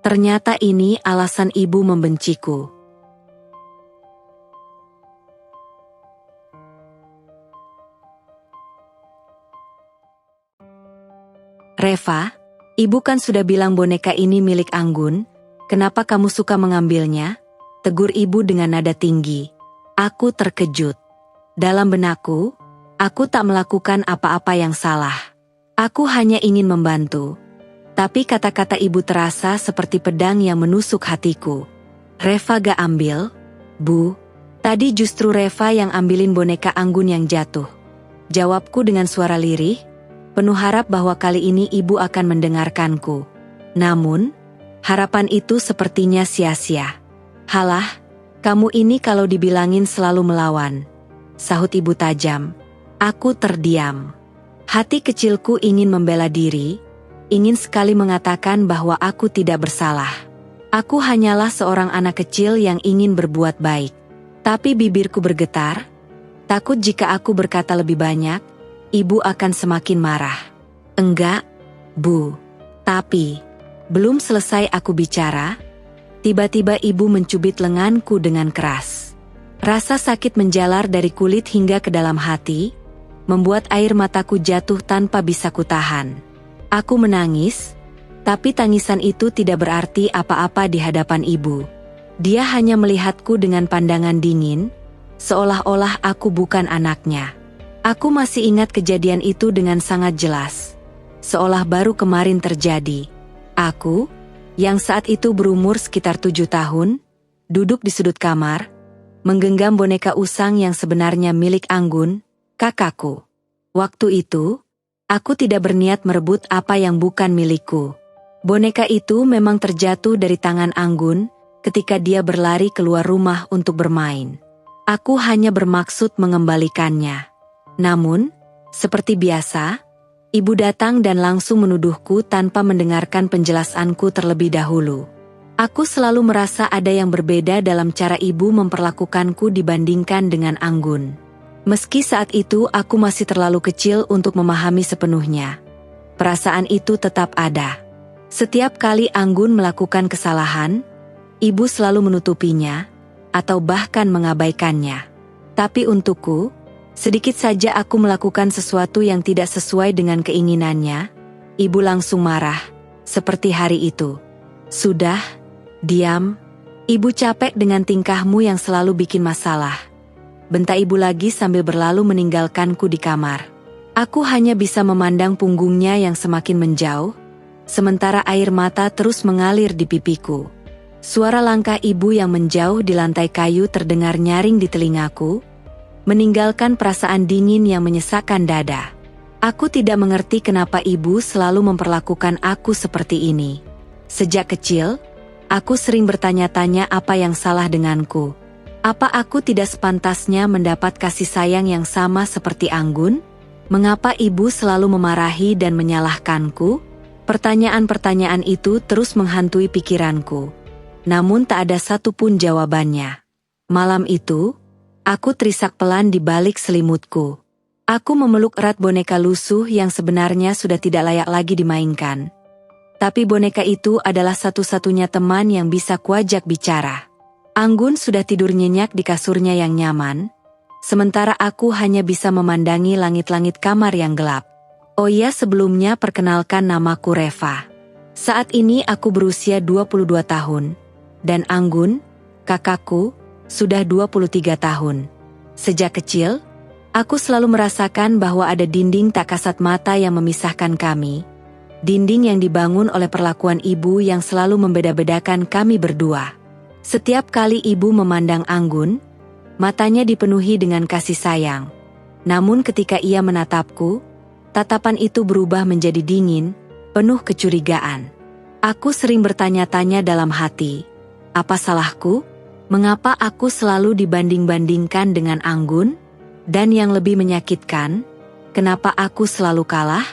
Ternyata ini alasan ibu membenciku. Reva, ibu kan sudah bilang boneka ini milik Anggun, kenapa kamu suka mengambilnya? Tegur ibu dengan nada tinggi. Aku terkejut. Dalam benakku, aku tak melakukan apa-apa yang salah. Aku hanya ingin membantu. Tapi kata-kata ibu terasa seperti pedang yang menusuk hatiku. Reva gak ambil? Bu, tadi justru Reva yang ambilin boneka Anggun yang jatuh. Jawabku dengan suara lirih, penuh harap bahwa kali ini ibu akan mendengarkanku. Namun, harapan itu sepertinya sia-sia. Halah, kamu ini kalau dibilangin selalu melawan. Sahut ibu tajam. Aku terdiam. Hati kecilku ingin membela diri, ingin sekali mengatakan bahwa aku tidak bersalah. Aku hanyalah seorang anak kecil yang ingin berbuat baik. Tapi bibirku bergetar, takut jika aku berkata lebih banyak, ibu akan semakin marah. Enggak, Bu. Tapi, belum selesai aku bicara, tiba-tiba ibu mencubit lenganku dengan keras. Rasa sakit menjalar dari kulit hingga ke dalam hati, membuat air mataku jatuh tanpa bisa kutahan. Aku menangis, tapi tangisan itu tidak berarti apa-apa di hadapan ibu. Dia hanya melihatku dengan pandangan dingin, seolah-olah aku bukan anaknya. Aku masih ingat kejadian itu dengan sangat jelas. Seolah baru kemarin terjadi. Aku, yang saat itu berumur sekitar 7 tahun, duduk di sudut kamar, menggenggam boneka usang yang sebenarnya milik Anggun, kakakku. Waktu itu, aku tidak berniat merebut apa yang bukan milikku. Boneka itu memang terjatuh dari tangan Anggun ketika dia berlari keluar rumah untuk bermain. Aku hanya bermaksud mengembalikannya. Namun, seperti biasa, ibu datang dan langsung menuduhku tanpa mendengarkan penjelasanku terlebih dahulu. Aku selalu merasa ada yang berbeda dalam cara ibu memperlakukanku dibandingkan dengan Anggun. Meski saat itu aku masih terlalu kecil untuk memahami sepenuhnya. Perasaan itu tetap ada. Setiap kali Anggun melakukan kesalahan, ibu selalu menutupinya, atau bahkan mengabaikannya. Tapi untukku, sedikit saja aku melakukan sesuatu yang tidak sesuai dengan keinginannya, ibu langsung marah, seperti hari itu. Sudah, diam, ibu capek dengan tingkahmu yang selalu bikin masalah. Bentak ibu lagi sambil berlalu meninggalkanku di kamar. Aku hanya bisa memandang punggungnya yang semakin menjauh, sementara air mata terus mengalir di pipiku. Suara langkah ibu yang menjauh di lantai kayu terdengar nyaring di telingaku, meninggalkan perasaan dingin yang menyesakkan dada. Aku tidak mengerti kenapa ibu selalu memperlakukan aku seperti ini. Sejak kecil, aku sering bertanya-tanya apa yang salah denganku. Apa aku tidak sepantasnya mendapat kasih sayang yang sama seperti Anggun? Mengapa ibu selalu memarahi dan menyalahkanku? Pertanyaan-pertanyaan itu terus menghantui pikiranku. Namun tak ada satupun jawabannya. Malam itu, aku terisak pelan di balik selimutku. Aku memeluk erat boneka lusuh yang sebenarnya sudah tidak layak lagi dimainkan. Tapi boneka itu adalah satu-satunya teman yang bisa kuajak bicara. Anggun sudah tidur nyenyak di kasurnya yang nyaman, sementara aku hanya bisa memandangi langit-langit kamar yang gelap. Oh iya, sebelumnya perkenalkan, namaku Reva. Saat ini aku berusia 22 tahun, dan Anggun, kakakku, sudah 23 tahun. Sejak kecil, aku selalu merasakan bahwa ada dinding tak kasat mata yang memisahkan kami. Dinding yang dibangun oleh perlakuan ibu yang selalu membeda-bedakan kami berdua. Setiap kali ibu memandang Anggun, matanya dipenuhi dengan kasih sayang. Namun ketika ia menatapku, tatapan itu berubah menjadi dingin, penuh kecurigaan. Aku sering bertanya-tanya dalam hati, apa salahku? Mengapa aku selalu dibanding-bandingkan dengan Anggun? Dan yang lebih menyakitkan, kenapa aku selalu kalah?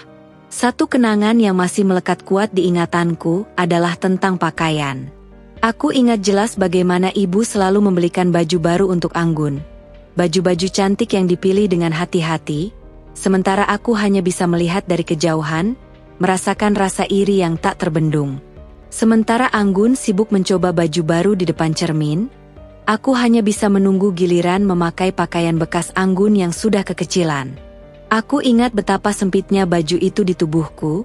Satu kenangan yang masih melekat kuat di ingatanku adalah tentang pakaian. Aku ingat jelas bagaimana ibu selalu membelikan baju baru untuk Anggun. Baju-baju cantik yang dipilih dengan hati-hati, sementara aku hanya bisa melihat dari kejauhan, merasakan rasa iri yang tak terbendung. Sementara Anggun sibuk mencoba baju baru di depan cermin, aku hanya bisa menunggu giliran memakai pakaian bekas Anggun yang sudah kekecilan. Aku ingat betapa sempitnya baju itu di tubuhku,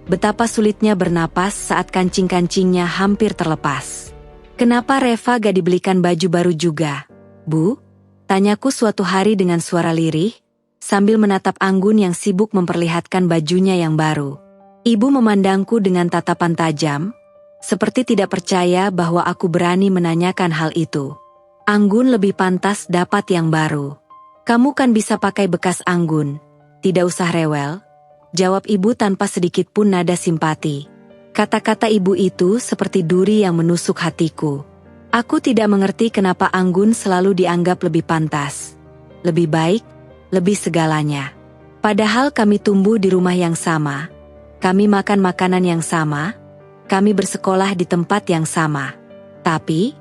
betapa sulitnya bernapas saat kancing-kancingnya hampir terlepas. "Kenapa Reva gak dibelikan baju baru juga, Bu?" tanyaku suatu hari dengan suara lirih, sambil menatap Anggun yang sibuk memperlihatkan bajunya yang baru. Ibu memandangku dengan tatapan tajam, seperti tidak percaya bahwa aku berani menanyakan hal itu. "Anggun lebih pantas dapat yang baru. Kamu kan bisa pakai bekas Anggun, tidak usah rewel," jawab ibu tanpa sedikit pun nada simpati. Kata-kata ibu itu seperti duri yang menusuk hatiku. Aku tidak mengerti kenapa Anggun selalu dianggap lebih pantas, lebih baik, lebih segalanya. Padahal kami tumbuh di rumah yang sama, kami makan makanan yang sama, kami bersekolah di tempat yang sama. Tapi,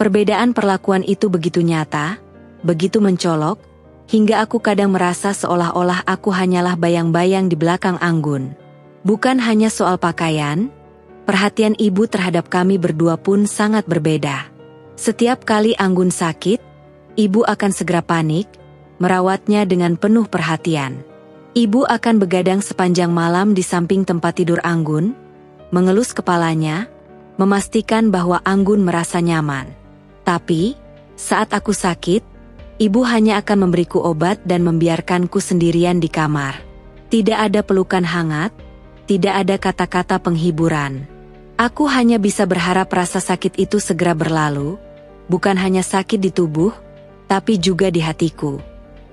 perbedaan perlakuan itu begitu nyata, begitu mencolok, hingga aku kadang merasa seolah-olah aku hanyalah bayang-bayang di belakang Anggun. Bukan hanya soal pakaian, perhatian ibu terhadap kami berdua pun sangat berbeda. Setiap kali Anggun sakit, ibu akan segera panik, merawatnya dengan penuh perhatian. Ibu akan begadang sepanjang malam di samping tempat tidur Anggun, mengelus kepalanya, memastikan bahwa Anggun merasa nyaman. Tapi, saat aku sakit, ibu hanya akan memberiku obat dan membiarkanku sendirian di kamar. Tidak ada pelukan hangat, tidak ada kata-kata penghiburan. Aku hanya bisa berharap rasa sakit itu segera berlalu, bukan hanya sakit di tubuh, tapi juga di hatiku.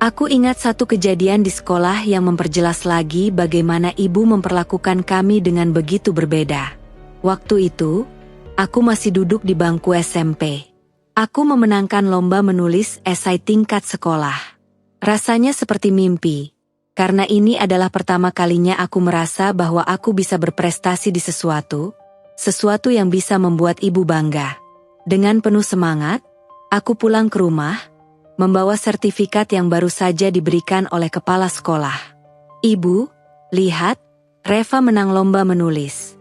Aku ingat satu kejadian di sekolah yang memperjelas lagi bagaimana ibu memperlakukan kami dengan begitu berbeda. Waktu itu, aku masih duduk di bangku SMP. Aku memenangkan lomba menulis esai tingkat sekolah. Rasanya seperti mimpi, karena ini adalah pertama kalinya aku merasa bahwa aku bisa berprestasi di sesuatu yang bisa membuat ibu bangga. Dengan penuh semangat, aku pulang ke rumah, membawa sertifikat yang baru saja diberikan oleh kepala sekolah. "Ibu, lihat, Reva menang lomba menulis,"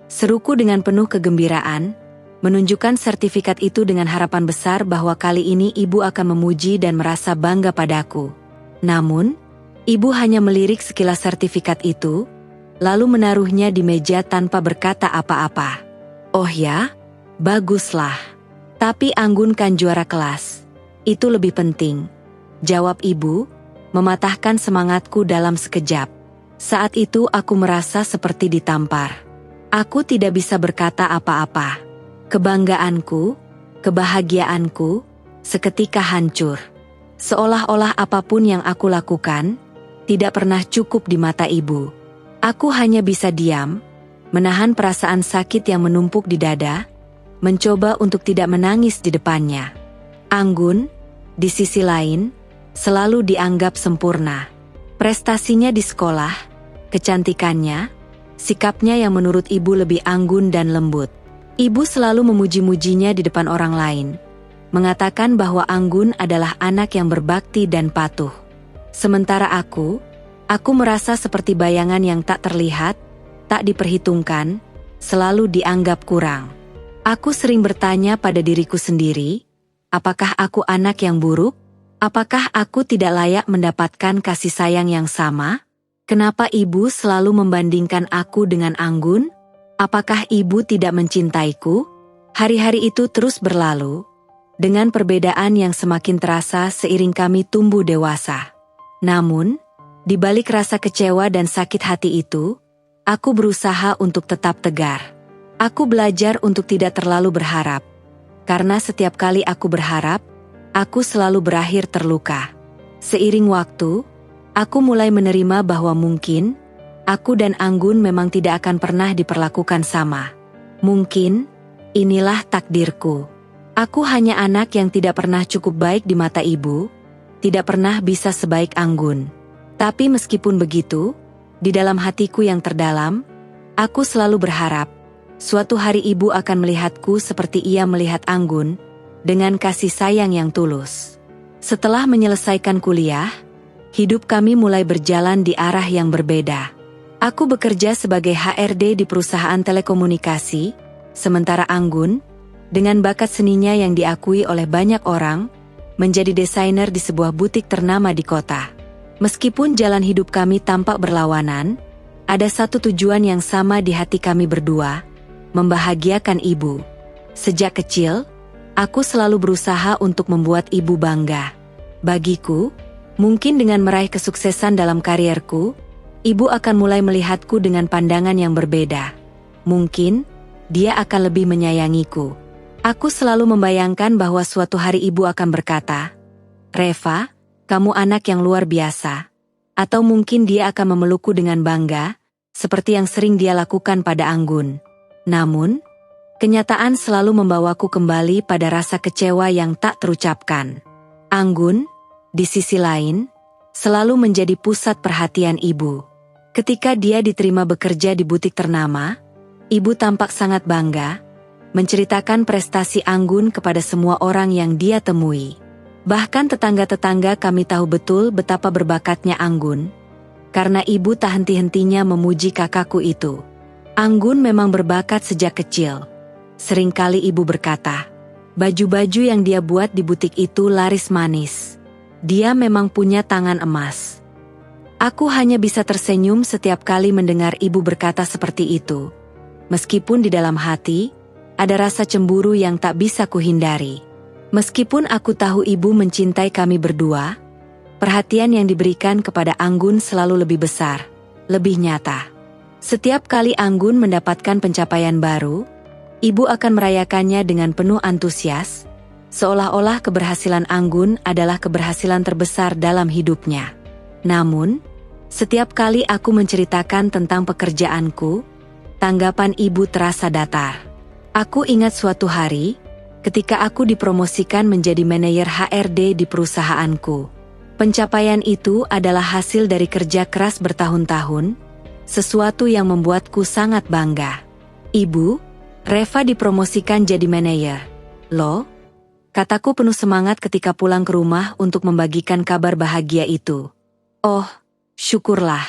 seruku dengan penuh kegembiraan, menunjukkan sertifikat itu dengan harapan besar bahwa kali ini ibu akan memuji dan merasa bangga padaku. Namun, ibu hanya melirik sekilas sertifikat itu, lalu menaruhnya di meja tanpa berkata apa-apa. "Oh ya, baguslah. Tapi Anggun kan juara kelas. Itu lebih penting," jawab ibu, mematahkan semangatku dalam sekejap. Saat itu aku merasa seperti ditampar. Aku tidak bisa berkata apa-apa. Kebanggaanku, kebahagiaanku, seketika hancur. Seolah-olah apapun yang aku lakukan, tidak pernah cukup di mata ibu. Aku hanya bisa diam, menahan perasaan sakit yang menumpuk di dada, mencoba untuk tidak menangis di depannya. Anggun, di sisi lain, selalu dianggap sempurna. Prestasinya di sekolah, kecantikannya, sikapnya yang menurut ibu lebih anggun dan lembut. Ibu selalu memuji-mujinya di depan orang lain, mengatakan bahwa Anggun adalah anak yang berbakti dan patuh. Sementara aku merasa seperti bayangan yang tak terlihat, tak diperhitungkan, selalu dianggap kurang. Aku sering bertanya pada diriku sendiri, apakah aku anak yang buruk? Apakah aku tidak layak mendapatkan kasih sayang yang sama? Kenapa ibu selalu membandingkan aku dengan Anggun? Apakah ibu tidak mencintaiku? Hari-hari itu terus berlalu, dengan perbedaan yang semakin terasa seiring kami tumbuh dewasa. Namun, di balik rasa kecewa dan sakit hati itu, aku berusaha untuk tetap tegar. Aku belajar untuk tidak terlalu berharap, karena setiap kali aku berharap, aku selalu berakhir terluka. Seiring waktu, aku mulai menerima bahwa mungkin aku dan Anggun memang tidak akan pernah diperlakukan sama. Mungkin inilah takdirku. Aku hanya anak yang tidak pernah cukup baik di mata ibu, tidak pernah bisa sebaik Anggun. Tapi meskipun begitu, di dalam hatiku yang terdalam, aku selalu berharap suatu hari ibu akan melihatku seperti ia melihat Anggun, dengan kasih sayang yang tulus. Setelah menyelesaikan kuliah, hidup kami mulai berjalan di arah yang berbeda. Aku bekerja sebagai HRD di perusahaan telekomunikasi, Sementara Anggun, dengan bakat seninya yang diakui oleh banyak orang, menjadi desainer di sebuah butik ternama di kota. Meskipun jalan hidup kami tampak berlawanan, ada satu tujuan yang sama di hati kami berdua, membahagiakan ibu. Sejak kecil, aku selalu berusaha untuk membuat ibu bangga. Bagiku, mungkin dengan meraih kesuksesan dalam karierku, ibu akan mulai melihatku dengan pandangan yang berbeda. Mungkin, dia akan lebih menyayangiku. Aku selalu membayangkan bahwa suatu hari ibu akan berkata, "Reva, kamu anak yang luar biasa." Atau mungkin dia akan memelukku dengan bangga, seperti yang sering dia lakukan pada Anggun. Namun, kenyataan selalu membawaku kembali pada rasa kecewa yang tak terucapkan. Anggun, di sisi lain, selalu menjadi pusat perhatian ibu. Ketika dia diterima bekerja di butik ternama, ibu tampak sangat bangga, menceritakan prestasi Anggun kepada semua orang yang dia temui. Bahkan tetangga-tetangga kami tahu betul betapa berbakatnya Anggun, karena ibu tak henti-hentinya memuji kakakku itu. Anggun memang berbakat sejak kecil. Seringkali ibu berkata, baju-baju yang dia buat di butik itu laris manis. Dia memang punya tangan emas. Aku hanya bisa tersenyum setiap kali mendengar ibu berkata seperti itu. Meskipun di dalam hati, ada rasa cemburu yang tak bisa kuhindari. Meskipun aku tahu ibu mencintai kami berdua, perhatian yang diberikan kepada Anggun selalu lebih besar, lebih nyata. Setiap kali Anggun mendapatkan pencapaian baru, ibu akan merayakannya dengan penuh antusias, seolah-olah keberhasilan Anggun adalah keberhasilan terbesar dalam hidupnya. Namun, setiap kali aku menceritakan tentang pekerjaanku, tanggapan ibu terasa datar. Aku ingat suatu hari, ketika aku dipromosikan menjadi manajer HRD di perusahaanku. Pencapaian itu adalah hasil dari kerja keras bertahun-tahun, sesuatu yang membuatku sangat bangga. "Ibu, Reva dipromosikan jadi manajer. Loh?" Kataku penuh semangat ketika pulang ke rumah untuk membagikan kabar bahagia itu. "Oh, syukurlah,"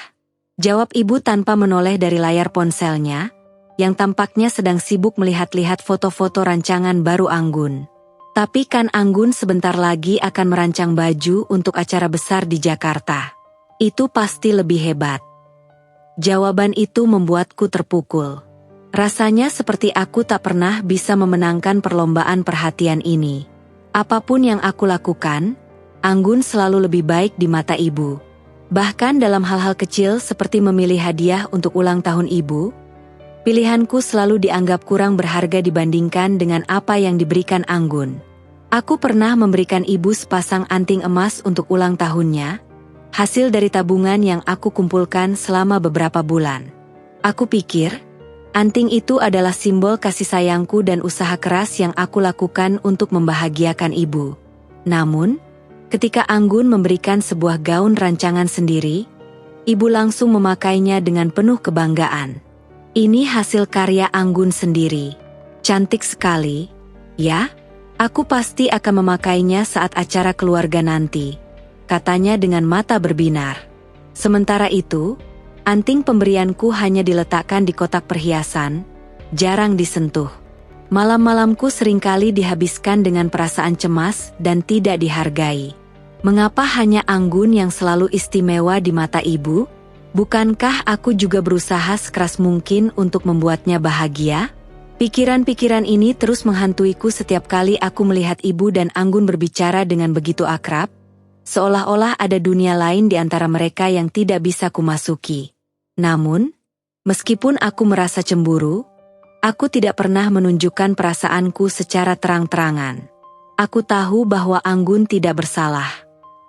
jawab ibu tanpa menoleh dari layar ponselnya, yang tampaknya sedang sibuk melihat-lihat foto-foto rancangan baru Anggun. "Tapi kan Anggun sebentar lagi akan merancang baju untuk acara besar di Jakarta. Itu pasti lebih hebat." Jawaban itu membuatku terpukul. Rasanya seperti aku tak pernah bisa memenangkan perlombaan perhatian ini. Apapun yang aku lakukan, Anggun selalu lebih baik di mata ibu. Bahkan dalam hal-hal kecil seperti memilih hadiah untuk ulang tahun ibu, pilihanku selalu dianggap kurang berharga dibandingkan dengan apa yang diberikan Anggun. Aku pernah memberikan ibu sepasang anting emas untuk ulang tahunnya, hasil dari tabungan yang aku kumpulkan selama beberapa bulan. Aku pikir, anting itu adalah simbol kasih sayangku dan usaha keras yang aku lakukan untuk membahagiakan ibu. Namun, ketika Anggun memberikan sebuah gaun rancangan sendiri, ibu langsung memakainya dengan penuh kebanggaan. "Ini hasil karya Anggun sendiri. Cantik sekali, ya? Aku pasti akan memakainya saat acara keluarga nanti," katanya dengan mata berbinar. Sementara itu, anting pemberianku hanya diletakkan di kotak perhiasan, jarang disentuh. Malam-malamku seringkali dihabiskan dengan perasaan cemas dan tidak dihargai. Mengapa hanya Anggun yang selalu istimewa di mata ibu? Bukankah aku juga berusaha sekeras mungkin untuk membuatnya bahagia? Pikiran-pikiran ini terus menghantuiku setiap kali aku melihat ibu dan Anggun berbicara dengan begitu akrab, seolah-olah ada dunia lain di antara mereka yang tidak bisa kumasuki. Namun, meskipun aku merasa cemburu, aku tidak pernah menunjukkan perasaanku secara terang-terangan. Aku tahu bahwa Anggun tidak bersalah.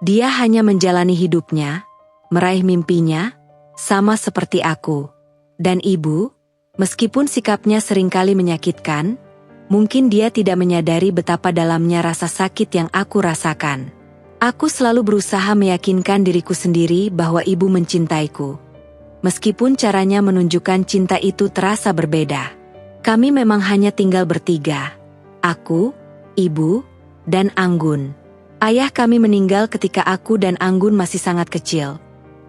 Dia hanya menjalani hidupnya, meraih mimpinya, sama seperti aku. Dan ibu, meskipun sikapnya seringkali menyakitkan, mungkin dia tidak menyadari betapa dalamnya rasa sakit yang aku rasakan. Aku selalu berusaha meyakinkan diriku sendiri bahwa ibu mencintaiku. Meskipun caranya menunjukkan cinta itu terasa berbeda. Kami memang hanya tinggal bertiga. Aku, ibu, dan Anggun. Ayah kami meninggal ketika aku dan Anggun masih sangat kecil.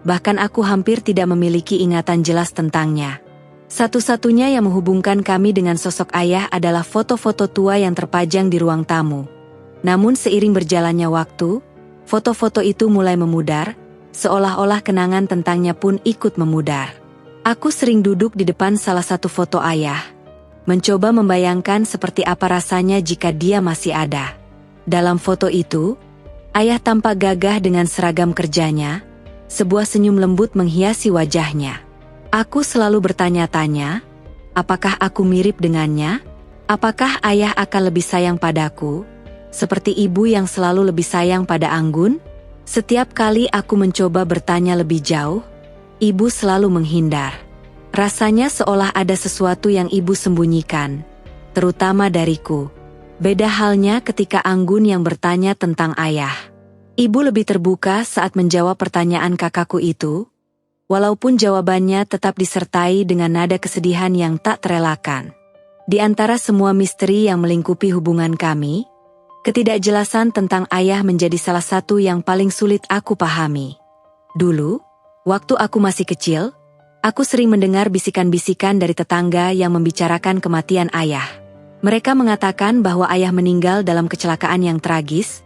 Bahkan aku hampir tidak memiliki ingatan jelas tentangnya. Satu-satunya yang menghubungkan kami dengan sosok ayah adalah foto-foto tua yang terpajang di ruang tamu. Namun seiring berjalannya waktu, foto-foto itu mulai memudar, seolah-olah kenangan tentangnya pun ikut memudar. Aku sering duduk di depan salah satu foto ayah, mencoba membayangkan seperti apa rasanya jika dia masih ada. Dalam foto itu, ayah tampak gagah dengan seragam kerjanya, sebuah senyum lembut menghiasi wajahnya. Aku selalu bertanya-tanya, apakah aku mirip dengannya? Apakah ayah akan lebih sayang padaku, seperti ibu yang selalu lebih sayang pada Anggun? Setiap kali aku mencoba bertanya lebih jauh, ibu selalu menghindar. Rasanya seolah ada sesuatu yang ibu sembunyikan, terutama dariku. Beda halnya ketika Anggun yang bertanya tentang ayah. Ibu lebih terbuka saat menjawab pertanyaan kakakku itu, walaupun jawabannya tetap disertai dengan nada kesedihan yang tak terelakkan. Di antara semua misteri yang melingkupi hubungan kami, ketidakjelasan tentang ayah menjadi salah satu yang paling sulit aku pahami. Dulu, waktu aku masih kecil, aku sering mendengar bisikan-bisikan dari tetangga yang membicarakan kematian ayah. Mereka mengatakan bahwa ayah meninggal dalam kecelakaan yang tragis,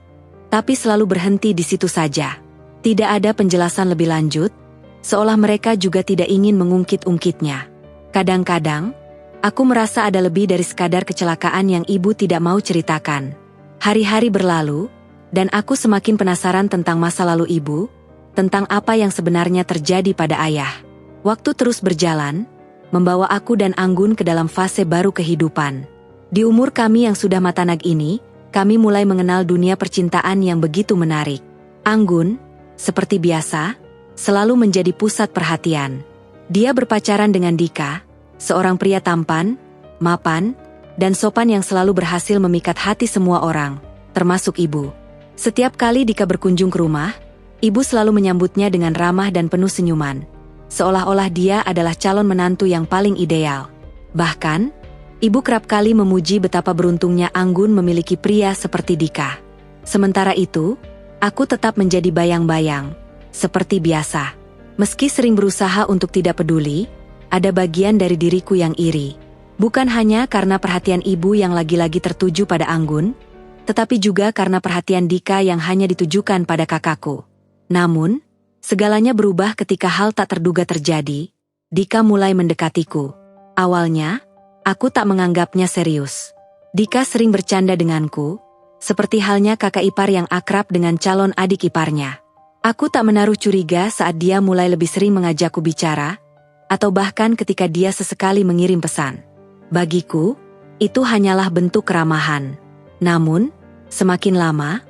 tapi selalu berhenti di situ saja. Tidak ada penjelasan lebih lanjut, seolah mereka juga tidak ingin mengungkit-ungkitnya. Kadang-kadang, aku merasa ada lebih dari sekadar kecelakaan yang ibu tidak mau ceritakan. Hari-hari berlalu, dan aku semakin penasaran tentang masa lalu ibu, tentang apa yang sebenarnya terjadi pada ayah. Waktu terus berjalan, membawa aku dan Anggun ke dalam fase baru kehidupan. Di umur kami yang sudah matanag ini, kami mulai mengenal dunia percintaan yang begitu menarik. Anggun, seperti biasa, selalu menjadi pusat perhatian. Dia berpacaran dengan Dika, seorang pria tampan, mapan, dan sopan yang selalu berhasil memikat hati semua orang, termasuk ibu. Setiap kali Dika berkunjung ke rumah, ibu selalu menyambutnya dengan ramah dan penuh senyuman, seolah-olah dia adalah calon menantu yang paling ideal. Bahkan, ibu kerap kali memuji betapa beruntungnya Anggun memiliki pria seperti Dika. Sementara itu, aku tetap menjadi bayang-bayang. Seperti biasa, meski sering berusaha untuk tidak peduli, ada bagian dari diriku yang iri. Bukan hanya karena perhatian ibu yang lagi-lagi tertuju pada Anggun, tetapi juga karena perhatian Dika yang hanya ditujukan pada kakakku. Namun, segalanya berubah ketika hal tak terduga terjadi. Dika mulai mendekatiku. Awalnya, aku tak menganggapnya serius. Dika sering bercanda denganku, seperti halnya kakak ipar yang akrab dengan calon adik iparnya. Aku tak menaruh curiga saat dia mulai lebih sering mengajakku bicara, atau bahkan ketika dia sesekali mengirim pesan. Bagiku, itu hanyalah bentuk keramahan. Namun, semakin lama,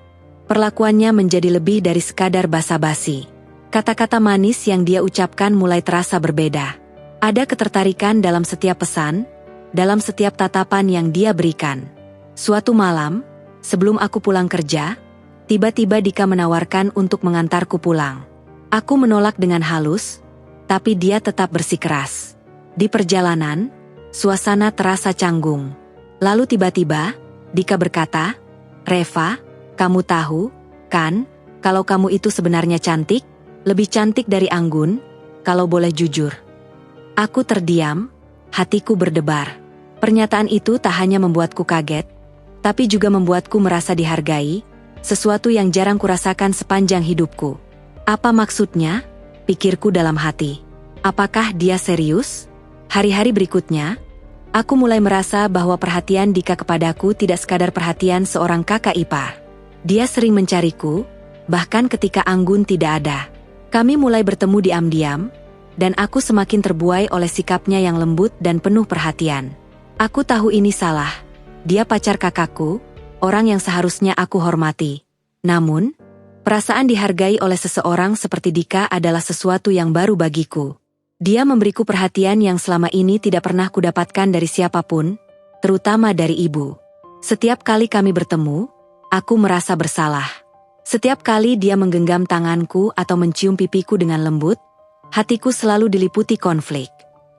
perlakuannya menjadi lebih dari sekadar basa-basi. Kata-kata manis yang dia ucapkan mulai terasa berbeda. Ada ketertarikan dalam setiap pesan, dalam setiap tatapan yang dia berikan. Suatu malam, sebelum aku pulang kerja, tiba-tiba Dika menawarkan untuk mengantarku pulang. Aku menolak dengan halus, tapi dia tetap bersikeras. Di perjalanan, suasana terasa canggung. Lalu tiba-tiba, Dika berkata, "Reva, kamu tahu, kan, kalau kamu itu sebenarnya cantik, lebih cantik dari Anggun, kalau boleh jujur." Aku terdiam, hatiku berdebar. Pernyataan itu tak hanya membuatku kaget, tapi juga membuatku merasa dihargai, sesuatu yang jarang kurasakan sepanjang hidupku. Apa maksudnya? Pikirku dalam hati. Apakah dia serius? Hari-hari berikutnya, aku mulai merasa bahwa perhatian Dika kepadaku tidak sekadar perhatian seorang kakak ipar. Dia sering mencariku, bahkan ketika Anggun tidak ada. Kami mulai bertemu diam-diam, dan aku semakin terbuai oleh sikapnya yang lembut dan penuh perhatian. Aku tahu ini salah. Dia pacar kakakku, orang yang seharusnya aku hormati. Namun, perasaan dihargai oleh seseorang seperti Dika adalah sesuatu yang baru bagiku. Dia memberiku perhatian yang selama ini tidak pernah kudapatkan dari siapapun, terutama dari ibu. Setiap kali kami bertemu, aku merasa bersalah. Setiap kali dia menggenggam tanganku atau mencium pipiku dengan lembut, hatiku selalu diliputi konflik.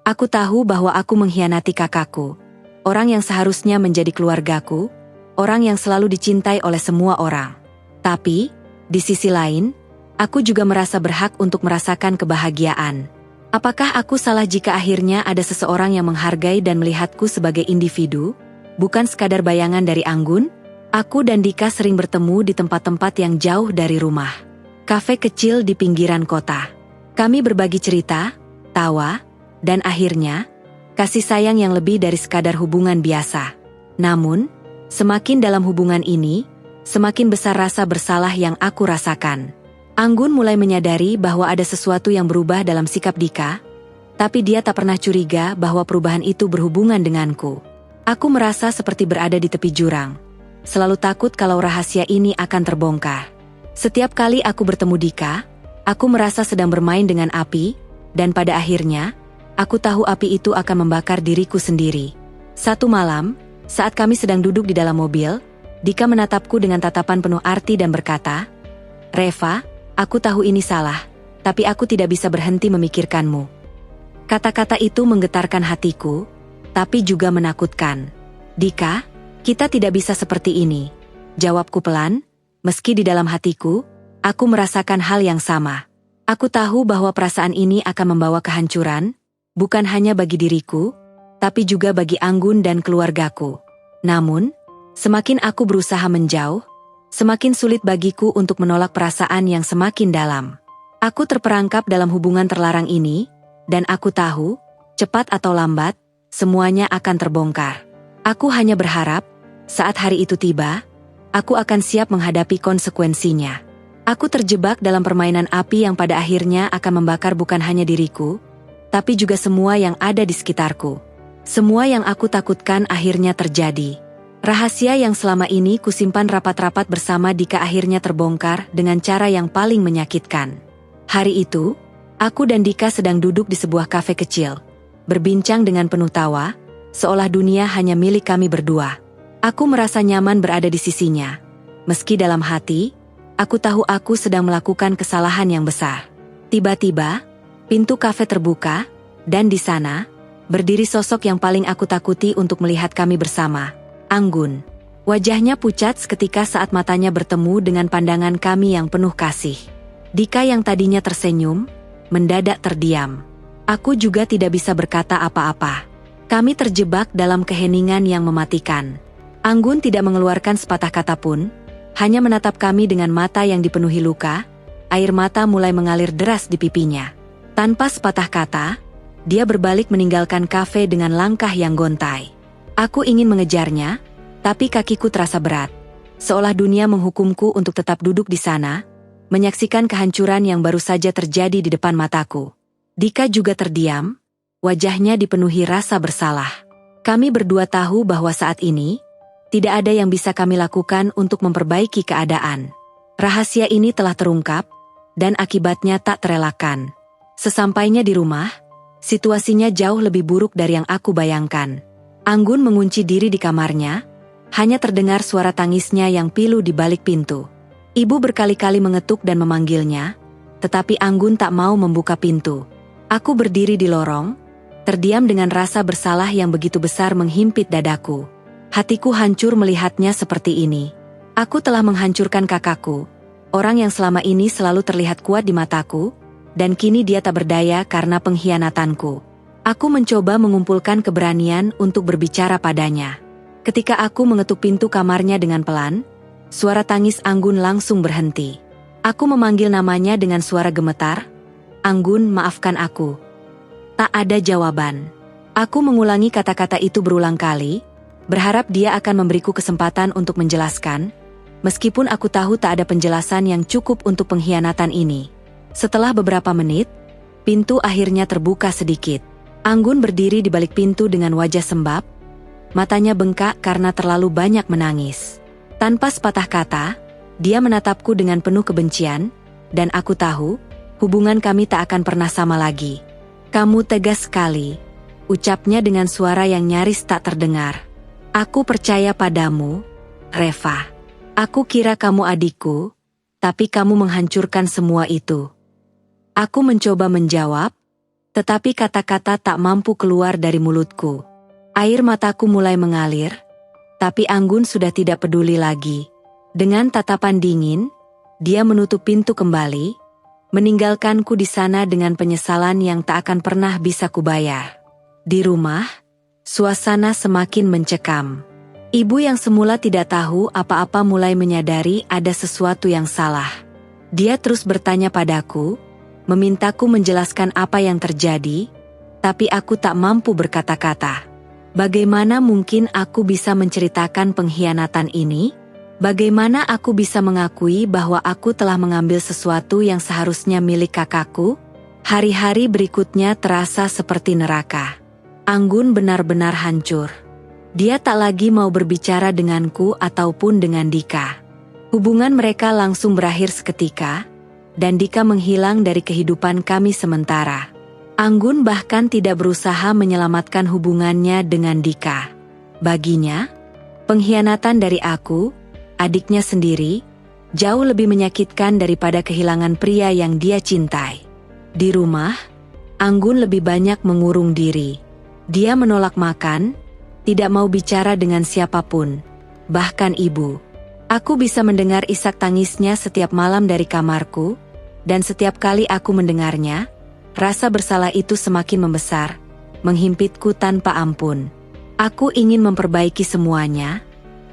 Aku tahu bahwa aku mengkhianati kakakku, orang yang seharusnya menjadi keluargaku, orang yang selalu dicintai oleh semua orang. Tapi, di sisi lain, aku juga merasa berhak untuk merasakan kebahagiaan. Apakah aku salah jika akhirnya ada seseorang yang menghargai dan melihatku sebagai individu, bukan sekadar bayangan dari Anggun? Aku dan Dika sering bertemu di tempat-tempat yang jauh dari rumah. Kafe kecil di pinggiran kota. Kami berbagi cerita, tawa, dan akhirnya, kasih sayang yang lebih dari sekadar hubungan biasa. Namun, semakin dalam hubungan ini, semakin besar rasa bersalah yang aku rasakan. Anggun mulai menyadari bahwa ada sesuatu yang berubah dalam sikap Dika, tapi dia tak pernah curiga bahwa perubahan itu berhubungan denganku. Aku merasa seperti berada di tepi jurang. Selalu takut kalau rahasia ini akan terbongkar. Setiap kali aku bertemu Dika, aku merasa sedang bermain dengan api, dan pada akhirnya, aku tahu api itu akan membakar diriku sendiri. Satu malam, saat kami sedang duduk di dalam mobil, Dika menatapku dengan tatapan penuh arti dan berkata, "Reva, aku tahu ini salah, tapi aku tidak bisa berhenti memikirkanmu." Kata-kata itu menggetarkan hatiku, tapi juga menakutkan. "Dika, kita tidak bisa seperti ini," jawabku pelan, meski di dalam hatiku, aku merasakan hal yang sama. Aku tahu bahwa perasaan ini akan membawa kehancuran, bukan hanya bagi diriku, tapi juga bagi Anggun dan keluargaku. Namun, semakin aku berusaha menjauh, semakin sulit bagiku untuk menolak perasaan yang semakin dalam. Aku terperangkap dalam hubungan terlarang ini, dan aku tahu, cepat atau lambat, semuanya akan terbongkar. Aku hanya berharap, saat hari itu tiba, aku akan siap menghadapi konsekuensinya. Aku terjebak dalam permainan api yang pada akhirnya akan membakar bukan hanya diriku, tapi juga semua yang ada di sekitarku. Semua yang aku takutkan akhirnya terjadi. Rahasia yang selama ini kusimpan rapat-rapat bersama Dika akhirnya terbongkar dengan cara yang paling menyakitkan. Hari itu, aku dan Dika sedang duduk di sebuah kafe kecil, berbincang dengan penuh tawa, seolah dunia hanya milik kami berdua. Aku merasa nyaman berada di sisinya. Meski dalam hati, aku tahu aku sedang melakukan kesalahan yang besar. Tiba-tiba, pintu kafe terbuka, dan di sana, berdiri sosok yang paling aku takuti untuk melihat kami bersama. Anggun. Wajahnya pucat seketika saat matanya bertemu dengan pandangan kami yang penuh kasih. Dika yang tadinya tersenyum, mendadak terdiam. Aku juga tidak bisa berkata apa-apa. Kami terjebak dalam keheningan yang mematikan. Anggun tidak mengeluarkan sepatah kata pun, hanya menatap kami dengan mata yang dipenuhi luka, air mata mulai mengalir deras di pipinya. Tanpa sepatah kata, dia berbalik meninggalkan kafe dengan langkah yang gontai. Aku ingin mengejarnya, tapi kakiku terasa berat. Seolah dunia menghukumku untuk tetap duduk di sana, menyaksikan kehancuran yang baru saja terjadi di depan mataku. Dika juga terdiam, wajahnya dipenuhi rasa bersalah. Kami berdua tahu bahwa saat ini, tidak ada yang bisa kami lakukan untuk memperbaiki keadaan. Rahasia ini telah terungkap, dan akibatnya tak terelakkan. Sesampainya di rumah, situasinya jauh lebih buruk dari yang aku bayangkan. Anggun mengunci diri di kamarnya, hanya terdengar suara tangisnya yang pilu di balik pintu. Ibu berkali-kali mengetuk dan memanggilnya, tetapi Anggun tak mau membuka pintu. Aku berdiri di lorong, terdiam dengan rasa bersalah yang begitu besar menghimpit dadaku. Hatiku hancur melihatnya seperti ini. Aku telah menghancurkan kakakku, orang yang selama ini selalu terlihat kuat di mataku, dan kini dia tak berdaya karena pengkhianatanku. Aku mencoba mengumpulkan keberanian untuk berbicara padanya. Ketika aku mengetuk pintu kamarnya dengan pelan, suara tangis Anggun langsung berhenti. Aku memanggil namanya dengan suara gemetar, "Anggun, maafkan aku." Tak ada jawaban. Aku mengulangi kata-kata itu berulang kali, berharap dia akan memberiku kesempatan untuk menjelaskan, meskipun aku tahu tak ada penjelasan yang cukup untuk pengkhianatan ini. Setelah beberapa menit, pintu akhirnya terbuka sedikit. Anggun berdiri di balik pintu dengan wajah sembab, matanya bengkak karena terlalu banyak menangis. Tanpa sepatah kata, dia menatapku dengan penuh kebencian, dan aku tahu, hubungan kami tak akan pernah sama lagi. "Kamu tegas sekali," ucapnya dengan suara yang nyaris tak terdengar. "Aku percaya padamu, Reva. Aku kira kamu adikku, tapi kamu menghancurkan semua itu." Aku mencoba menjawab, tetapi kata-kata tak mampu keluar dari mulutku. Air mataku mulai mengalir, tapi Anggun sudah tidak peduli lagi. Dengan tatapan dingin, dia menutup pintu kembali, meninggalkanku di sana dengan penyesalan yang tak akan pernah bisa kubayar. Di rumah, suasana semakin mencekam. Ibu yang semula tidak tahu apa-apa mulai menyadari ada sesuatu yang salah. Dia terus bertanya padaku, memintaku menjelaskan apa yang terjadi, tapi aku tak mampu berkata-kata. Bagaimana mungkin aku bisa menceritakan pengkhianatan ini? Bagaimana aku bisa mengakui bahwa aku telah mengambil sesuatu yang seharusnya milik kakakku? Hari-hari berikutnya terasa seperti neraka. Anggun benar-benar hancur. Dia tak lagi mau berbicara denganku ataupun dengan Dika. Hubungan mereka langsung berakhir seketika, dan Dika menghilang dari kehidupan kami sementara. Anggun bahkan tidak berusaha menyelamatkan hubungannya dengan Dika. Baginya, pengkhianatan dari aku, adiknya sendiri, jauh lebih menyakitkan daripada kehilangan pria yang dia cintai. Di rumah, Anggun lebih banyak mengurung diri. Dia menolak makan, tidak mau bicara dengan siapapun, bahkan ibu. Aku bisa mendengar isak tangisnya setiap malam dari kamarku, dan setiap kali aku mendengarnya, rasa bersalah itu semakin membesar, menghimpitku tanpa ampun. Aku ingin memperbaiki semuanya,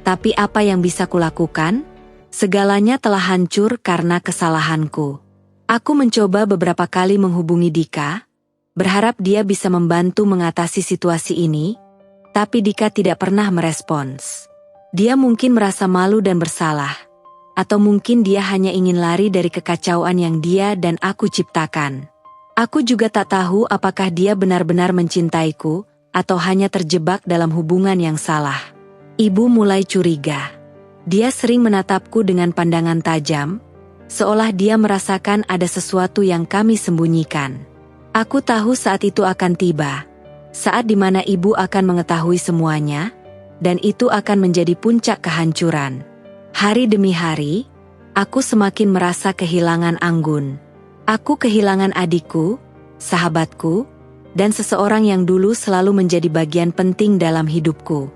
tapi apa yang bisa kulakukan? Segalanya telah hancur karena kesalahanku. Aku mencoba beberapa kali menghubungi Dika, berharap dia bisa membantu mengatasi situasi ini, tapi Dika tidak pernah merespons. Dia mungkin merasa malu dan bersalah, atau mungkin dia hanya ingin lari dari kekacauan yang dia dan aku ciptakan. Aku juga tak tahu apakah dia benar-benar mencintaiku, atau hanya terjebak dalam hubungan yang salah. Ibu mulai curiga. Dia sering menatapku dengan pandangan tajam, seolah dia merasakan ada sesuatu yang kami sembunyikan. Aku tahu saat itu akan tiba, saat di mana ibu akan mengetahui semuanya, dan itu akan menjadi puncak kehancuran. Hari demi hari, aku semakin merasa kehilangan Anggun. Aku kehilangan adikku, sahabatku, dan seseorang yang dulu selalu menjadi bagian penting dalam hidupku.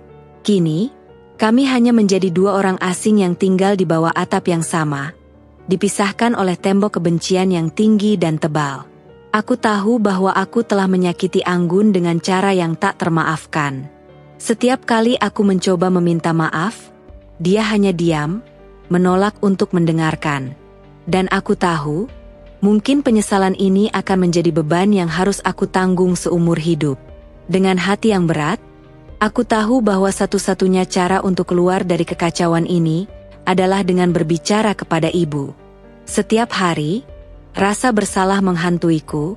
Kini, kami hanya menjadi dua orang asing yang tinggal di bawah atap yang sama, dipisahkan oleh tembok kebencian yang tinggi dan tebal. Aku tahu bahwa aku telah menyakiti Anggun dengan cara yang tak termaafkan. Setiap kali aku mencoba meminta maaf, dia hanya diam, menolak untuk mendengarkan. Dan aku tahu, mungkin penyesalan ini akan menjadi beban yang harus aku tanggung seumur hidup. Dengan hati yang berat, aku tahu bahwa satu-satunya cara untuk keluar dari kekacauan ini adalah dengan berbicara kepada ibu. Setiap hari, rasa bersalah menghantuiku,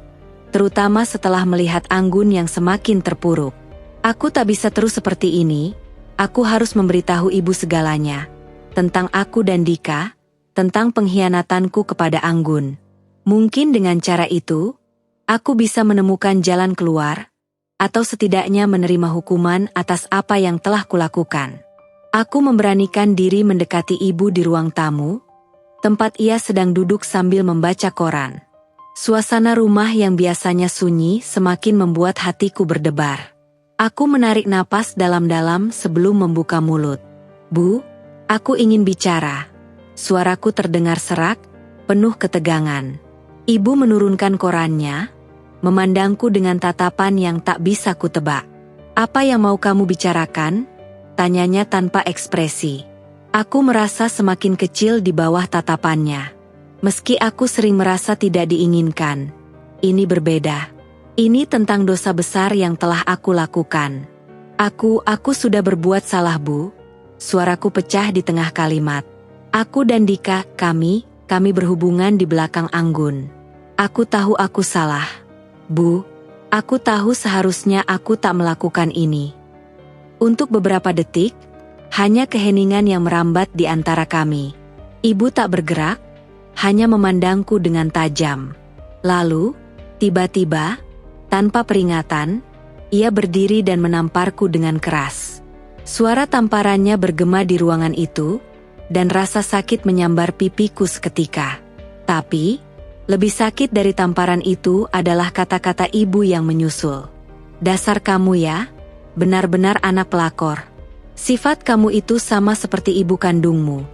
terutama setelah melihat Anggun yang semakin terpuruk. Aku tak bisa terus seperti ini, aku harus memberitahu ibu segalanya, tentang aku dan Dika, tentang pengkhianatanku kepada Anggun. Mungkin dengan cara itu, aku bisa menemukan jalan keluar, atau setidaknya menerima hukuman atas apa yang telah kulakukan. Aku memberanikan diri mendekati ibu di ruang tamu, tempat ia sedang duduk sambil membaca koran. Suasana rumah yang biasanya sunyi semakin membuat hatiku berdebar. Aku menarik napas dalam-dalam sebelum membuka mulut. Bu, aku ingin bicara. Suaraku terdengar serak, penuh ketegangan. Ibu menurunkan korannya, memandangku dengan tatapan yang tak bisa kutebak. Apa yang mau kamu bicarakan? Tanyanya tanpa ekspresi. Aku merasa semakin kecil di bawah tatapannya. Meski aku sering merasa tidak diinginkan, ini berbeda. Ini tentang dosa besar yang telah aku lakukan. Aku sudah berbuat salah, Bu. Suaraku pecah di tengah kalimat. Aku dan Dika, kami berhubungan di belakang Anggun. Aku tahu aku salah. Bu, aku tahu seharusnya aku tak melakukan ini. Untuk beberapa detik, hanya keheningan yang merambat di antara kami. Ibu tak bergerak, hanya memandangku dengan tajam. Lalu, tiba-tiba, tanpa peringatan, ia berdiri dan menamparku dengan keras. Suara tamparannya bergema di ruangan itu, dan rasa sakit menyambar pipiku seketika. Tapi, lebih sakit dari tamparan itu adalah kata-kata ibu yang menyusul. Dasar kamu ya, benar-benar anak pelakor. Sifat kamu itu sama seperti ibu kandungmu.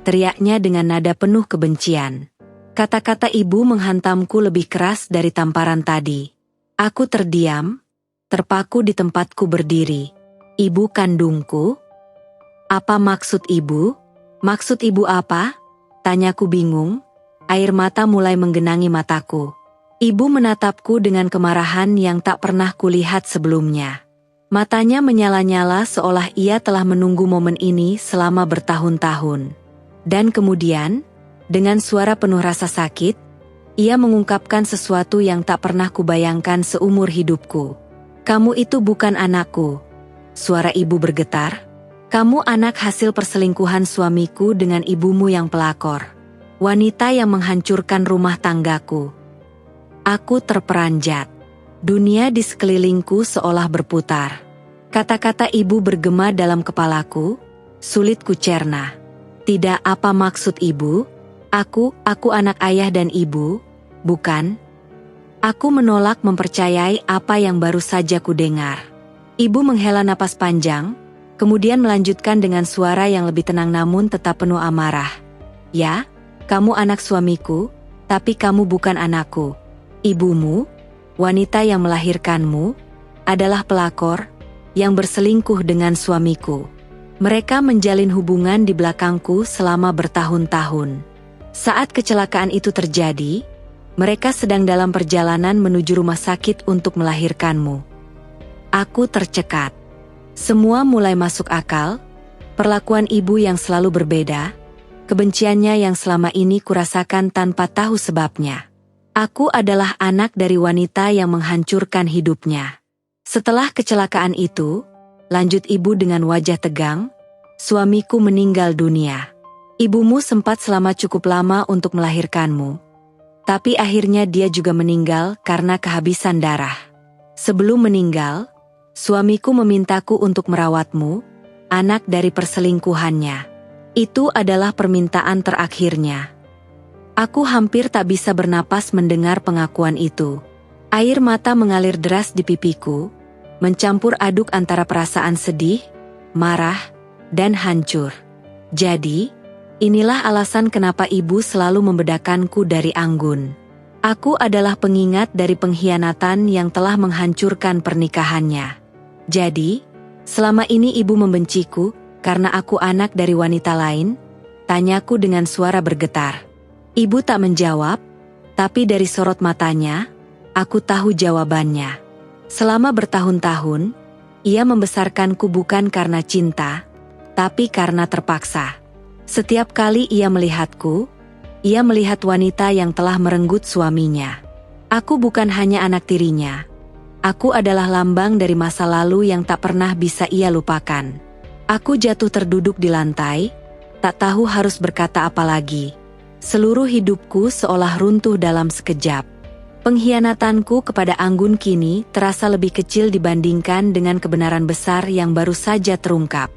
Teriaknya dengan nada penuh kebencian. Kata-kata ibu menghantamku lebih keras dari tamparan tadi. Aku terdiam, terpaku di tempatku berdiri. Ibu kandungku? Apa maksud ibu? Maksud ibu apa? Tanyaku bingung, air mata mulai menggenangi mataku. Ibu menatapku dengan kemarahan yang tak pernah kulihat sebelumnya. Matanya menyala-nyala seolah ia telah menunggu momen ini selama bertahun-tahun. Dan kemudian, dengan suara penuh rasa sakit, ia mengungkapkan sesuatu yang tak pernah kubayangkan seumur hidupku. Kamu itu bukan anakku. Suara ibu bergetar. Kamu anak hasil perselingkuhan suamiku dengan ibumu yang pelakor. Wanita yang menghancurkan rumah tanggaku. Aku terperanjat. Dunia di sekelilingku seolah berputar. Kata-kata ibu bergema dalam kepalaku, sulit kucerna. Tidak, apa maksud ibu? Aku anak ayah dan ibu, bukan? Aku menolak mempercayai apa yang baru saja kudengar. Ibu menghela napas panjang, kemudian melanjutkan dengan suara yang lebih tenang namun tetap penuh amarah. Ya, kamu anak suamiku, tapi kamu bukan anakku. Ibumu, wanita yang melahirkanmu, adalah pelakor yang berselingkuh dengan suamiku. Mereka menjalin hubungan di belakangku selama bertahun-tahun. Saat kecelakaan itu terjadi, mereka sedang dalam perjalanan menuju rumah sakit untuk melahirkanmu. Aku tercekat. Semua mulai masuk akal, perlakuan ibu yang selalu berbeda, kebenciannya yang selama ini kurasakan tanpa tahu sebabnya. Aku adalah anak dari wanita yang menghancurkan hidupnya. Setelah kecelakaan itu, lanjut ibu dengan wajah tegang, suamiku meninggal dunia. Ibumu sempat selama cukup lama untuk melahirkanmu. Tapi akhirnya dia juga meninggal karena kehabisan darah. Sebelum meninggal, suamiku memintaku untuk merawatmu, anak dari perselingkuhannya. Itu adalah permintaan terakhirnya. Aku hampir tak bisa bernapas mendengar pengakuan itu. Air mata mengalir deras di pipiku, mencampur aduk antara perasaan sedih, marah, dan hancur. Jadi, inilah alasan kenapa ibu selalu membedakanku dari Anggun. Aku adalah pengingat dari pengkhianatan yang telah menghancurkan pernikahannya. Jadi, selama ini ibu membenciku karena aku anak dari wanita lain? Tanyaku dengan suara bergetar. Ibu tak menjawab, tapi dari sorot matanya, aku tahu jawabannya. Selama bertahun-tahun, ia membesarkanku bukan karena cinta, tapi karena terpaksa. Setiap kali ia melihatku, ia melihat wanita yang telah merenggut suaminya. Aku bukan hanya anak tirinya. Aku adalah lambang dari masa lalu yang tak pernah bisa ia lupakan. Aku jatuh terduduk di lantai, tak tahu harus berkata apa lagi. Seluruh hidupku seolah runtuh dalam sekejap. Pengkhianatanku kepada Anggun kini terasa lebih kecil dibandingkan dengan kebenaran besar yang baru saja terungkap.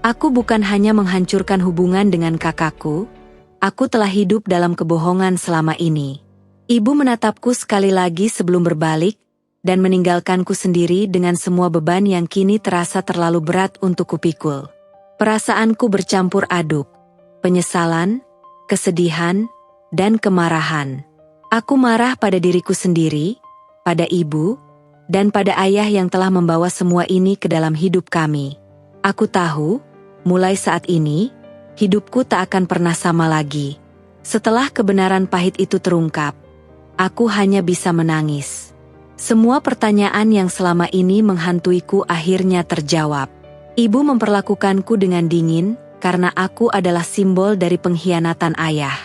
Aku bukan hanya menghancurkan hubungan dengan kakakku, aku telah hidup dalam kebohongan selama ini. Ibu menatapku sekali lagi sebelum berbalik, dan meninggalkanku sendiri dengan semua beban yang kini terasa terlalu berat untuk kupikul. Perasaanku bercampur aduk, penyesalan, kesedihan, dan kemarahan. Aku marah pada diriku sendiri, pada ibu, dan pada ayah yang telah membawa semua ini ke dalam hidup kami. Aku tahu, mulai saat ini, hidupku tak akan pernah sama lagi. Setelah kebenaran pahit itu terungkap, aku hanya bisa menangis. Semua pertanyaan yang selama ini menghantuiku akhirnya terjawab. Ibu memperlakukanku dengan dingin, karena aku adalah simbol dari pengkhianatan ayah.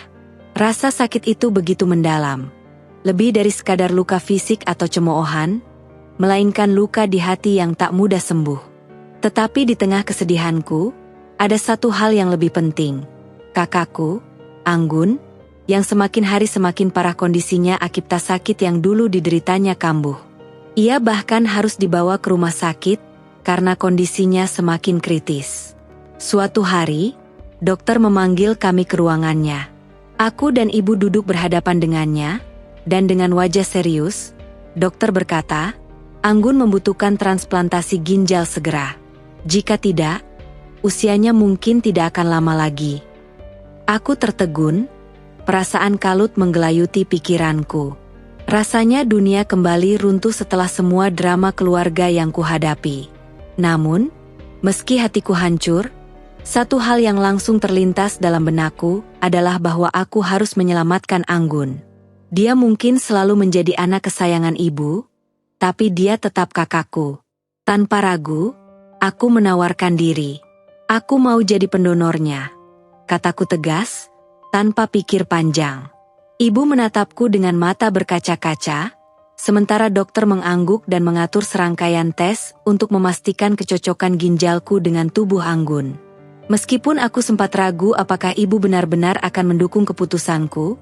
Rasa sakit itu begitu mendalam. Lebih dari sekadar luka fisik atau cemoohan, melainkan luka di hati yang tak mudah sembuh. Tetapi di tengah kesedihanku, ada satu hal yang lebih penting. Kakakku, Anggun, yang semakin hari semakin parah kondisinya akibat sakit yang dulu dideritanya kambuh. Ia bahkan harus dibawa ke rumah sakit karena kondisinya semakin kritis. Suatu hari, dokter memanggil kami ke ruangannya. Aku dan ibu duduk berhadapan dengannya, dan dengan wajah serius, dokter berkata, Anggun membutuhkan transplantasi ginjal segera. Jika tidak, usianya mungkin tidak akan lama lagi. Aku tertegun, Perasaan kalut menggelayuti pikiranku. Rasanya dunia kembali runtuh setelah semua drama keluarga yang kuhadapi. Namun, meski hatiku hancur, satu hal yang langsung terlintas dalam benakku adalah bahwa aku harus menyelamatkan Anggun. Dia mungkin selalu menjadi anak kesayangan ibu, tapi dia tetap kakakku. Tanpa ragu, aku menawarkan diri. Aku mau jadi pendonornya, kataku tegas, tanpa pikir panjang. Ibu menatapku dengan mata berkaca-kaca, sementara dokter mengangguk dan mengatur serangkaian tes untuk memastikan kecocokan ginjalku dengan tubuh Anggun. Meskipun aku sempat ragu apakah ibu benar-benar akan mendukung keputusanku,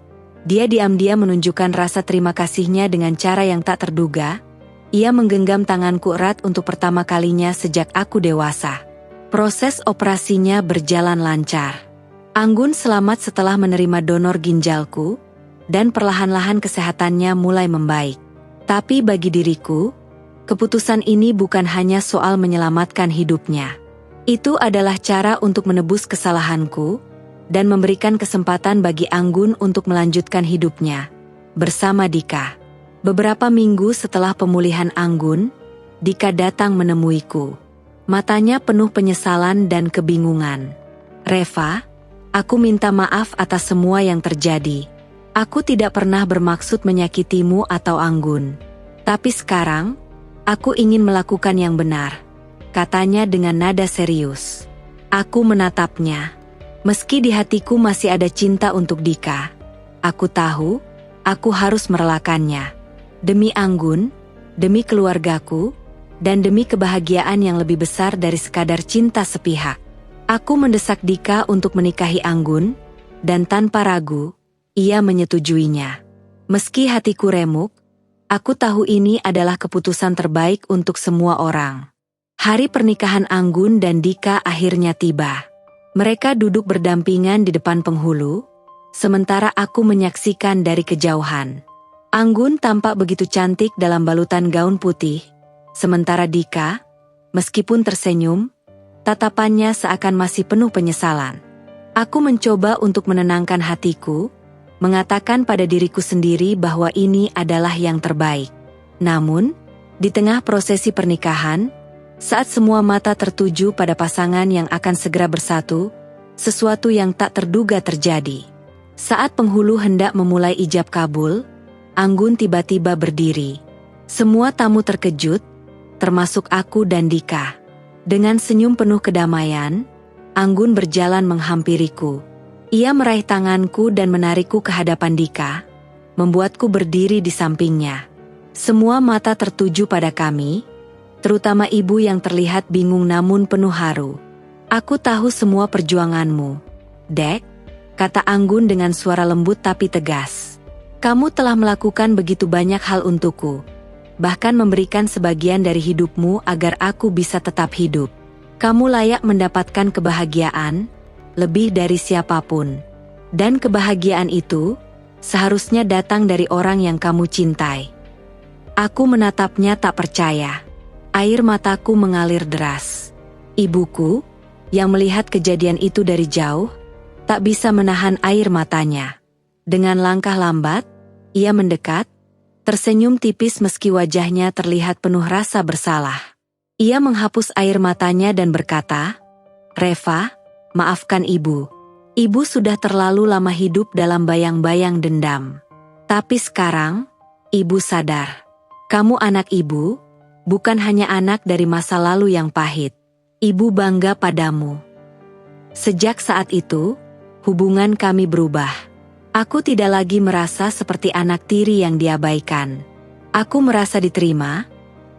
dia diam-diam menunjukkan rasa terima kasihnya dengan cara yang tak terduga. Ia menggenggam tanganku erat untuk pertama kalinya sejak aku dewasa. Proses operasinya berjalan lancar. Anggun selamat setelah menerima donor ginjalku, dan perlahan-lahan kesehatannya mulai membaik. Tapi bagi diriku, keputusan ini bukan hanya soal menyelamatkan hidupnya. Itu adalah cara untuk menebus kesalahanku, dan memberikan kesempatan bagi Anggun untuk melanjutkan hidupnya bersama Dika. Beberapa minggu setelah pemulihan Anggun, Dika datang menemuiku. Matanya penuh penyesalan dan kebingungan. "Reva, aku minta maaf atas semua yang terjadi. Aku tidak pernah bermaksud menyakitimu atau Anggun. Tapi sekarang, aku ingin melakukan yang benar," katanya dengan nada serius. Aku menatapnya. Meski di hatiku masih ada cinta untuk Dika, aku tahu, aku harus merelakannya. Demi Anggun, demi keluargaku, dan demi kebahagiaan yang lebih besar dari sekadar cinta sepihak. Aku mendesak Dika untuk menikahi Anggun, dan tanpa ragu, ia menyetujuinya. Meski hatiku remuk, aku tahu ini adalah keputusan terbaik untuk semua orang. Hari pernikahan Anggun dan Dika akhirnya tiba. Mereka duduk berdampingan di depan penghulu, sementara aku menyaksikan dari kejauhan. Anggun tampak begitu cantik dalam balutan gaun putih, sementara Dika, meskipun tersenyum, tatapannya seakan masih penuh penyesalan. Aku mencoba untuk menenangkan hatiku, mengatakan pada diriku sendiri bahwa ini adalah yang terbaik. Namun, di tengah prosesi pernikahan, saat semua mata tertuju pada pasangan yang akan segera bersatu, sesuatu yang tak terduga terjadi. Saat penghulu hendak memulai ijab kabul, Anggun tiba-tiba berdiri. Semua tamu terkejut, termasuk aku dan Dika. Dengan senyum penuh kedamaian, Anggun berjalan menghampiriku. Ia meraih tanganku dan menarikku ke hadapan Dika, membuatku berdiri di sampingnya. Semua mata tertuju pada kami, terutama ibu yang terlihat bingung namun penuh haru. "Aku tahu semua perjuanganmu, Dek," kata Anggun dengan suara lembut tapi tegas. "Kamu telah melakukan begitu banyak hal untukku, bahkan memberikan sebagian dari hidupmu agar aku bisa tetap hidup. Kamu layak mendapatkan kebahagiaan, lebih dari siapapun. Dan kebahagiaan itu, seharusnya datang dari orang yang kamu cintai." Aku menatapnya tak percaya. Air mataku mengalir deras. Ibuku, yang melihat kejadian itu dari jauh, tak bisa menahan air matanya. Dengan langkah lambat, ia mendekat, tersenyum tipis meski wajahnya terlihat penuh rasa bersalah. Ia menghapus air matanya dan berkata, "Reva, maafkan ibu. Ibu sudah terlalu lama hidup dalam bayang-bayang dendam. Tapi sekarang, ibu sadar. Kamu anak ibu, bukan hanya anak dari masa lalu yang pahit. Ibu bangga padamu." Sejak saat itu, hubungan kami berubah. Aku tidak lagi merasa seperti anak tiri yang diabaikan. Aku merasa diterima,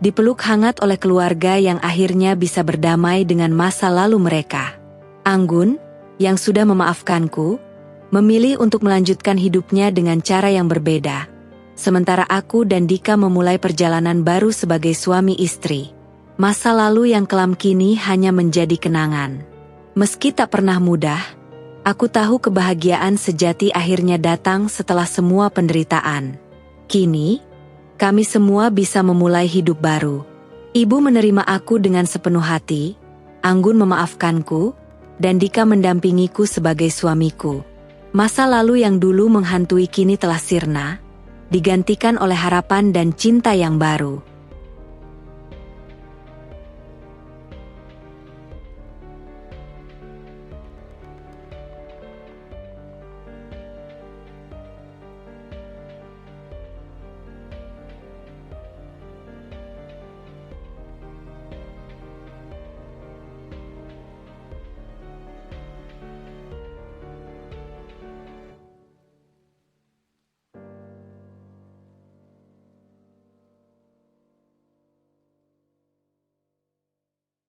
dipeluk hangat oleh keluarga yang akhirnya bisa berdamai dengan masa lalu mereka. Anggun, yang sudah memaafkanku, memilih untuk melanjutkan hidupnya dengan cara yang berbeda. Sementara aku dan Dika memulai perjalanan baru sebagai suami istri. Masa lalu yang kelam kini hanya menjadi kenangan. Meski tak pernah mudah, aku tahu kebahagiaan sejati akhirnya datang setelah semua penderitaan. Kini, kami semua bisa memulai hidup baru. Ibu menerima aku dengan sepenuh hati, Anggun memaafkanku, dan Dika mendampingiku sebagai suamiku. Masa lalu yang dulu menghantui kini telah sirna, digantikan oleh harapan dan cinta yang baru.